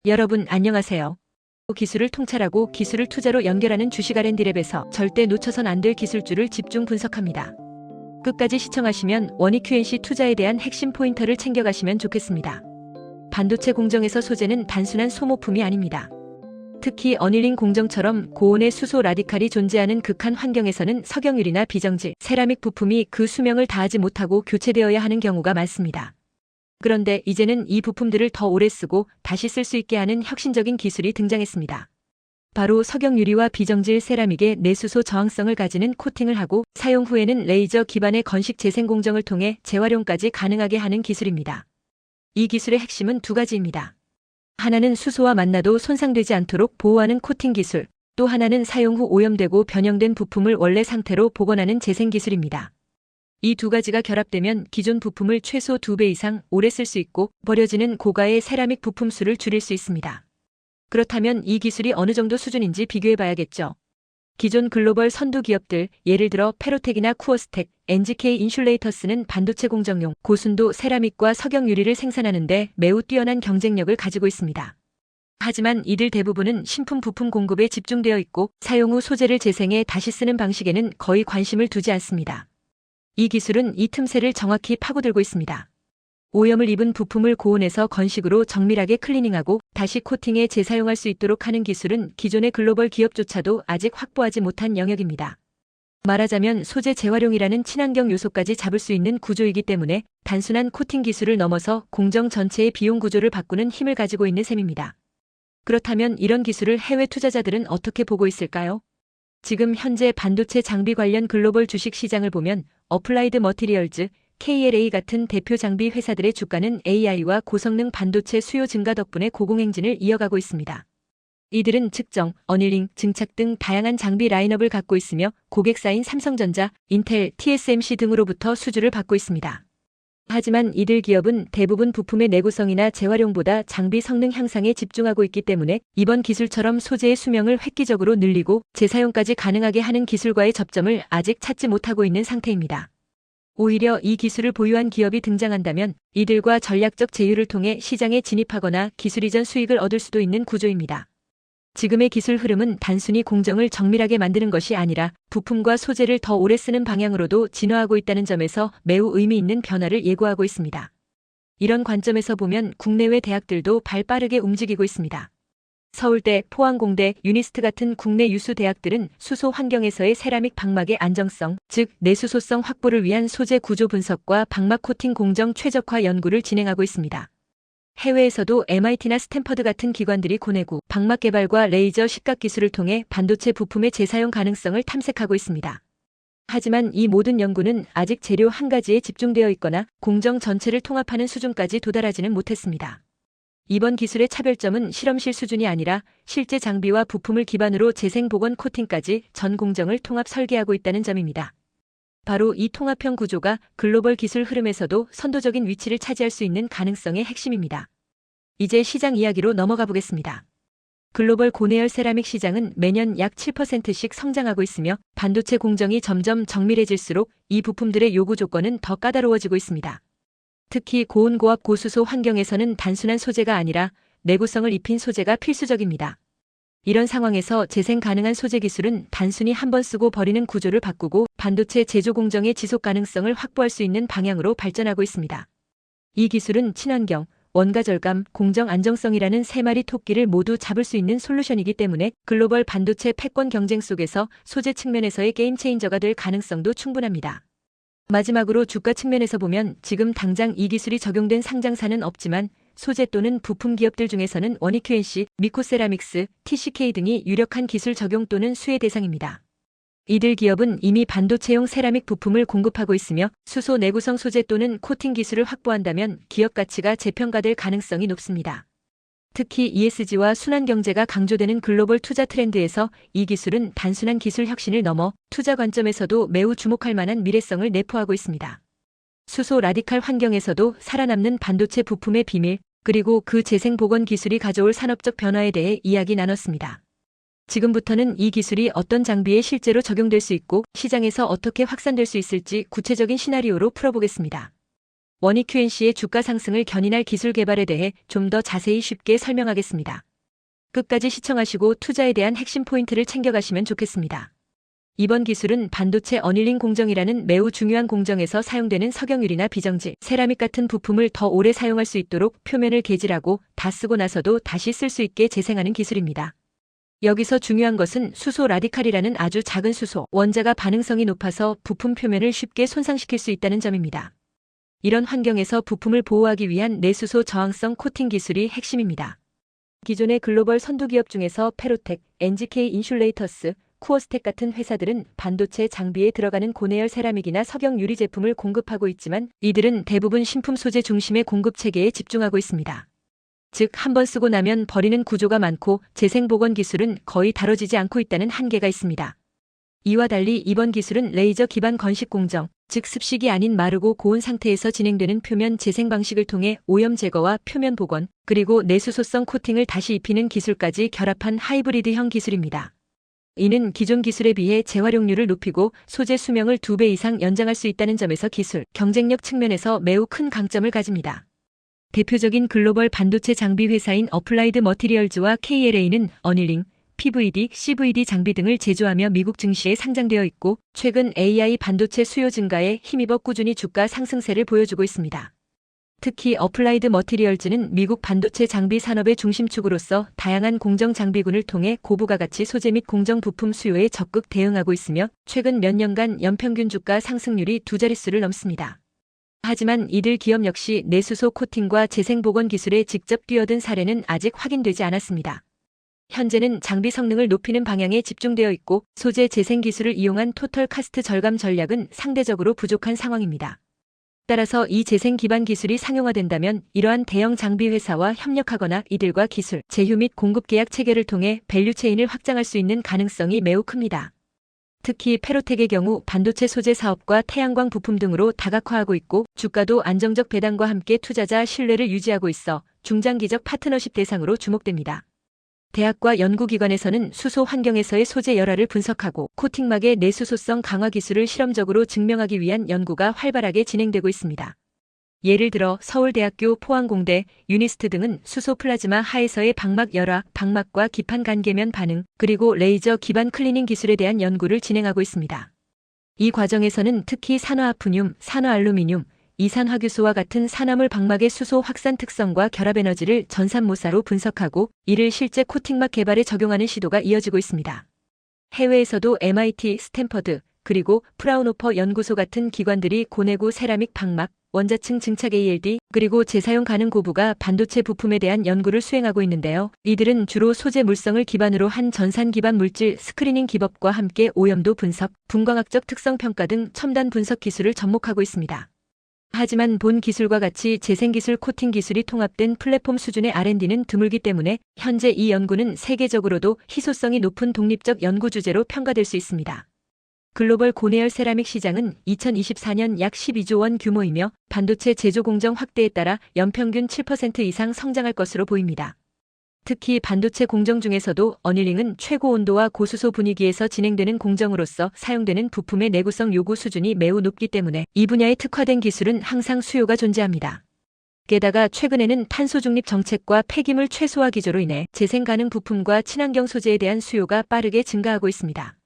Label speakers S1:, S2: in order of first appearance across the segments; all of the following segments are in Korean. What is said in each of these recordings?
S1: 여러분 안녕하세요. 기술을 통찰하고 기술을 투자로 연결하는 주식 R&D랩에서 절대 놓쳐선 안 될 기술주를 집중 분석합니다. 끝까지 시청하시면 원익 Q&C 투자에 대한 핵심 포인터를 챙겨가시면 좋겠습니다. 반도체 공정에서 소재는 단순한 소모품이 아닙니다. 특히 어닐링 공정처럼 고온의 수소 라디칼이 존재하는 극한 환경에서는 석영유리나 비정질, 세라믹 부품이 그 수명을 다하지 못하고 교체되어야 하는 경우가 많습니다. 그런데 이제는 이 부품들을 더 오래 쓰고 다시 쓸 수 있게 하는 혁신적인 기술이 등장했습니다. 바로 석영유리와 비정질 세라믹의 내수소 저항성을 가지는 코팅을 하고 사용 후에는 레이저 기반의 건식 재생 공정을 통해 재활용까지 가능하게 하는 기술입니다. 이 기술의 핵심은 두 가지입니다. 하나는 수소와 만나도 손상되지 않도록 보호하는 코팅 기술, 또 하나는 사용 후 오염되고 변형된 부품을 원래 상태로 복원하는 재생 기술입니다. 이 두 가지가 결합되면 기존 부품을 최소 2배 이상 오래 쓸 수 있고 버려지는 고가의 세라믹 부품 수를 줄일 수 있습니다. 그렇다면 이 기술이 어느 정도 수준인지 비교해봐야겠죠. 기존 글로벌 선두 기업들, 예를 들어 페로텍이나 쿠어스텍, NGK 인슐레이터스는 반도체 공정용 고순도 세라믹과 석영유리를 생산하는데 매우 뛰어난 경쟁력을 가지고 있습니다. 하지만 이들 대부분은 신품 부품 공급에 집중되어 있고 사용 후 소재를 재생해 다시 쓰는 방식에는 거의 관심을 두지 않습니다. 이 기술은 이 틈새를 정확히 파고들고 있습니다. 오염을 입은 부품을 고온에서 건식으로 정밀하게 클리닝하고 다시 코팅해 재사용할 수 있도록 하는 기술은 기존의 글로벌 기업조차도 아직 확보하지 못한 영역입니다. 말하자면 소재 재활용이라는 친환경 요소까지 잡을 수 있는 구조이기 때문에 단순한 코팅 기술을 넘어서 공정 전체의 비용 구조를 바꾸는 힘을 가지고 있는 셈입니다. 그렇다면 이런 기술을 해외 투자자들은 어떻게 보고 있을까요? 지금 현재 반도체 장비 관련 글로벌 주식 시장을 보면 어플라이드 머티리얼즈, KLA 같은 대표 장비 회사들의 주가는 AI와 고성능 반도체 수요 증가 덕분에 고공행진을 이어가고 있습니다. 이들은 측정, 어닐링, 증착 등 다양한 장비 라인업을 갖고 있으며 고객사인 삼성전자, 인텔, TSMC 등으로부터 수주를 받고 있습니다. 하지만 이들 기업은 대부분 부품의 내구성이나 재활용보다 장비 성능 향상에 집중하고 있기 때문에 이번 기술처럼 소재의 수명을 획기적으로 늘리고 재사용까지 가능하게 하는 기술과의 접점을 아직 찾지 못하고 있는 상태입니다. 오히려 이 기술을 보유한 기업이 등장한다면 이들과 전략적 제휴를 통해 시장에 진입하거나 기술 이전 수익을 얻을 수도 있는 구조입니다. 지금의 기술 흐름은 단순히 공정을 정밀하게 만드는 것이 아니라 부품과 소재를 더 오래 쓰는 방향으로도 진화하고 있다는 점에서 매우 의미 있는 변화를 예고하고 있습니다. 이런 관점에서 보면 국내외 대학들도 발빠르게 움직이고 있습니다. 서울대, 포항공대, 유니스트 같은 국내 유수 대학들은 수소 환경에서의 세라믹 방막의 안정성, 즉 내수소성 확보를 위한 소재 구조 분석과 방막 코팅 공정 최적화 연구를 진행하고 있습니다. 해외에서도 MIT나 스탠퍼드 같은 기관들이 고내구, 방막 개발과 레이저 식각 기술을 통해 반도체 부품의 재사용 가능성을 탐색하고 있습니다. 하지만 이 모든 연구는 아직 재료 한 가지에 집중되어 있거나 공정 전체를 통합하는 수준까지 도달하지는 못했습니다. 이번 기술의 차별점은 실험실 수준이 아니라 실제 장비와 부품을 기반으로 재생 복원 코팅까지 전 공정을 통합 설계하고 있다는 점입니다. 바로 이 통합형 구조가 글로벌 기술 흐름에서도 선도적인 위치를 차지할 수 있는 가능성의 핵심입니다. 이제 시장 이야기로 넘어가 보겠습니다. 글로벌 고내열 세라믹 시장은 매년 약 7%씩 성장하고 있으며 반도체 공정이 점점 정밀해질수록 이 부품들의 요구 조건은 더 까다로워지고 있습니다. 특히 고온 고압 고수소 환경에서는 단순한 소재가 아니라 내구성을 입힌 소재가 필수적입니다. 이런 상황에서 재생 가능한 소재 기술은 단순히 한 번 쓰고 버리는 구조를 바꾸고 반도체 제조 공정의 지속 가능성을 확보할 수 있는 방향으로 발전하고 있습니다. 이 기술은 친환경, 원가 절감, 공정 안정성이라는 세 마리 토끼를 모두 잡을 수 있는 솔루션이기 때문에 글로벌 반도체 패권 경쟁 속에서 소재 측면에서의 게임 체인저가 될 가능성도 충분합니다. 마지막으로 주가 측면에서 보면 지금 당장 이 기술이 적용된 상장사는 없지만 소재 또는 부품 기업들 중에서는 원익 Q&C, 미코세라믹스, TCK 등이 유력한 기술 적용 또는 수혜 대상입니다. 이들 기업은 이미 반도체용 세라믹 부품을 공급하고 있으며 수소 내구성 소재 또는 코팅 기술을 확보한다면 기업 가치가 재평가될 가능성이 높습니다. 특히 ESG와 순환경제가 강조되는 글로벌 투자 트렌드에서 이 기술은 단순한 기술 혁신을 넘어 투자 관점에서도 매우 주목할 만한 미래성을 내포하고 있습니다. 수소 라디칼 환경에서도 살아남는 반도체 부품의 비밀, 그리고 그 재생 복원 기술이 가져올 산업적 변화에 대해 이야기 나눴습니다. 지금부터는 이 기술이 어떤 장비에 실제로 적용될 수 있고 시장에서 어떻게 확산될 수 있을지 구체적인 시나리오로 풀어보겠습니다. 원익 QNC의 주가 상승을 견인할 기술 개발에 대해 좀 더 자세히 쉽게 설명하겠습니다. 끝까지 시청하시고 투자에 대한 핵심 포인트를 챙겨가시면 좋겠습니다. 이번 기술은 반도체 어닐링 공정이라는 매우 중요한 공정에서 사용되는 석영유리나 비정질, 세라믹 같은 부품을 더 오래 사용할 수 있도록 표면을 개질하고 다 쓰고 나서도 다시 쓸 수 있게 재생하는 기술입니다. 여기서 중요한 것은 수소 라디칼이라는 아주 작은 수소, 원자가 반응성이 높아서 부품 표면을 쉽게 손상시킬 수 있다는 점입니다. 이런 환경에서 부품을 보호하기 위한 내수소 저항성 코팅 기술이 핵심입니다. 기존의 글로벌 선두 기업 중에서 페로텍, NGK 인슐레이터스, 쿠어스텍 같은 회사들은 반도체 장비에 들어가는 고내열 세라믹이나 석영 유리 제품을 공급하고 있지만 이들은 대부분 신품 소재 중심의 공급 체계에 집중하고 있습니다. 즉, 한번 쓰고 나면 버리는 구조가 많고 재생 복원 기술은 거의 다뤄지지 않고 있다는 한계가 있습니다. 이와 달리 이번 기술은 레이저 기반 건식 공정, 즉 습식이 아닌 마르고 고온 상태에서 진행되는 표면 재생 방식을 통해 오염 제거와 표면 복원, 그리고 내수소성 코팅을 다시 입히는 기술까지 결합한 하이브리드형 기술입니다. 이는 기존 기술에 비해 재활용률을 높이고 소재 수명을 2배 이상 연장할 수 있다는 점에서 기술, 경쟁력 측면에서 매우 큰 강점을 가집니다. 대표적인 글로벌 반도체 장비 회사인 어플라이드 머티리얼즈와 KLA는 어닐링, PVD, CVD 장비 등을 제조하며 미국 증시에 상장되어 있고 최근 AI 반도체 수요 증가에 힘입어 꾸준히 주가 상승세를 보여주고 있습니다. 특히 어플라이드 머티리얼즈는 미국 반도체 장비 산업의 중심축으로서 다양한 공정 장비군을 통해 고부가 가치 소재 및 공정 부품 수요에 적극 대응하고 있으며 최근 몇 년간 연평균 주가 상승률이 2자릿수를 넘습니다. 하지만 이들 기업 역시 내수소 코팅과 재생 복원 기술에 직접 뛰어든 사례는 아직 확인되지 않았습니다. 현재는 장비 성능을 높이는 방향에 집중되어 있고 소재 재생 기술을 이용한 토털 카스트 절감 전략은 상대적으로 부족한 상황입니다. 따라서 이 재생 기반 기술이 상용화된다면 이러한 대형 장비 회사와 협력하거나 이들과 기술, 제휴 및 공급 계약 체결을 통해 밸류체인을 확장할 수 있는 가능성이 매우 큽니다. 특히 페로텍의 경우 반도체 소재 사업과 태양광 부품 등으로 다각화하고 있고 주가도 안정적 배당과 함께 투자자 신뢰를 유지하고 있어 중장기적 파트너십 대상으로 주목됩니다. 대학과 연구기관에서는 수소 환경에서의 소재 열화를 분석하고 코팅막의 내수소성 강화 기술을 실험적으로 증명하기 위한 연구가 활발하게 진행되고 있습니다. 예를 들어 서울대학교 포항공대, 유니스트 등은 수소 플라즈마 하에서의 방막 열화, 방막과 기판 간계면 반응, 그리고 레이저 기반 클리닝 기술에 대한 연구를 진행하고 있습니다. 이 과정에서는 특히 산화아프늄, 산화알루미늄, 이산화규소와 같은 산화물 방막의 수소 확산 특성과 결합 에너지를 전산모사로 분석하고 이를 실제 코팅막 개발에 적용하는 시도가 이어지고 있습니다. 해외에서도 MIT, 스탠퍼드, 그리고 프라운호퍼 연구소 같은 기관들이 고내고 세라믹 방막, 원자층 증착 ALD, 그리고 재사용 가능 고부가 반도체 부품에 대한 연구를 수행하고 있는데요. 이들은 주로 소재 물성을 기반으로 한 전산 기반 물질 스크리닝 기법과 함께 오염도 분석, 분광학적 특성 평가 등 첨단 분석 기술을 접목하고 있습니다. 하지만 본 기술과 같이 재생기술 코팅 기술이 통합된 플랫폼 수준의 R&D는 드물기 때문에 현재 이 연구는 세계적으로도 희소성이 높은 독립적 연구 주제로 평가될 수 있습니다. 글로벌 고내열 세라믹 시장은 2024년 약 12조 원 규모이며 반도체 제조 공정 확대에 따라 연평균 7% 이상 성장할 것으로 보입니다. 특히 반도체 공정 중에서도 어닐링은 최고 온도와 고수소 분위기에서 진행되는 공정으로서 사용되는 부품의 내구성 요구 수준이 매우 높기 때문에 이 분야에 특화된 기술은 항상 수요가 존재합니다. 게다가 최근에는 탄소 중립 정책과 폐기물 최소화 기조로 인해 재생 가능 부품과 친환경 소재에 대한 수요가 빠르게 증가하고 있습니다.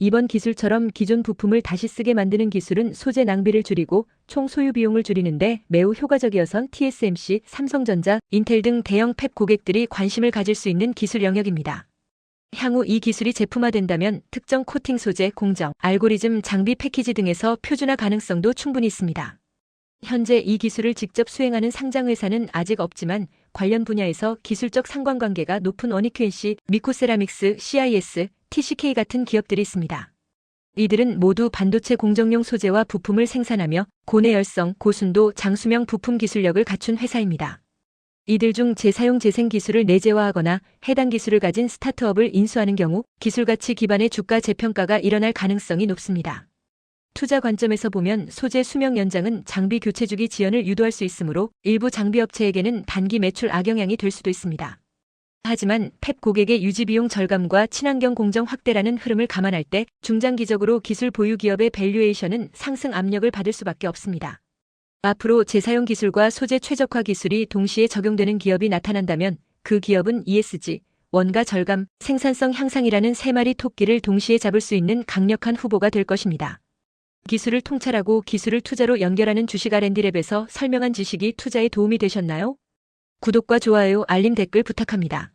S1: 이번 기술처럼 기존 부품을 다시 쓰게 만드는 기술은 소재 낭비를 줄이고 총 소유 비용을 줄이는데 매우 효과적이어서 TSMC, 삼성전자, 인텔 등 대형 팹 고객들이 관심을 가질 수 있는 기술 영역입니다. 향후 이 기술이 제품화된다면 특정 코팅 소재, 공정, 알고리즘, 장비 패키지 등에서 표준화 가능성도 충분히 있습니다. 현재 이 기술을 직접 수행하는 상장 회사는 아직 없지만 관련 분야에서 기술적 상관관계가 높은 원익 QNC, 미코세라믹스, CIS, TCK 같은 기업들이 있습니다. 이들은 모두 반도체 공정용 소재와 부품을 생산하며 고내열성, 고순도, 장수명 부품 기술력을 갖춘 회사입니다. 이들 중 재사용 재생 기술을 내재화하거나 해당 기술을 가진 스타트업을 인수하는 경우 기술 가치 기반의 주가 재평가가 일어날 가능성이 높습니다. 투자 관점에서 보면 소재 수명 연장은 장비 교체 주기 지연을 유도할 수 있으므로 일부 장비 업체에게는 단기 매출 악영향이 될 수도 있습니다. 하지만 팹 고객의 유지 비용 절감과 친환경 공정 확대라는 흐름을 감안할 때 중장기적으로 기술 보유 기업의 밸류에이션은 상승 압력을 받을 수밖에 없습니다. 앞으로 재사용 기술과 소재 최적화 기술이 동시에 적용되는 기업이 나타난다면 그 기업은 ESG, 원가 절감, 생산성 향상이라는 세 마리 토끼를 동시에 잡을 수 있는 강력한 후보가 될 것입니다. 기술을 통찰하고 기술을 투자로 연결하는 주식 R&D랩에서 설명한 지식이 투자에 도움이 되셨나요? 구독과 좋아요, 알림 댓글 부탁합니다.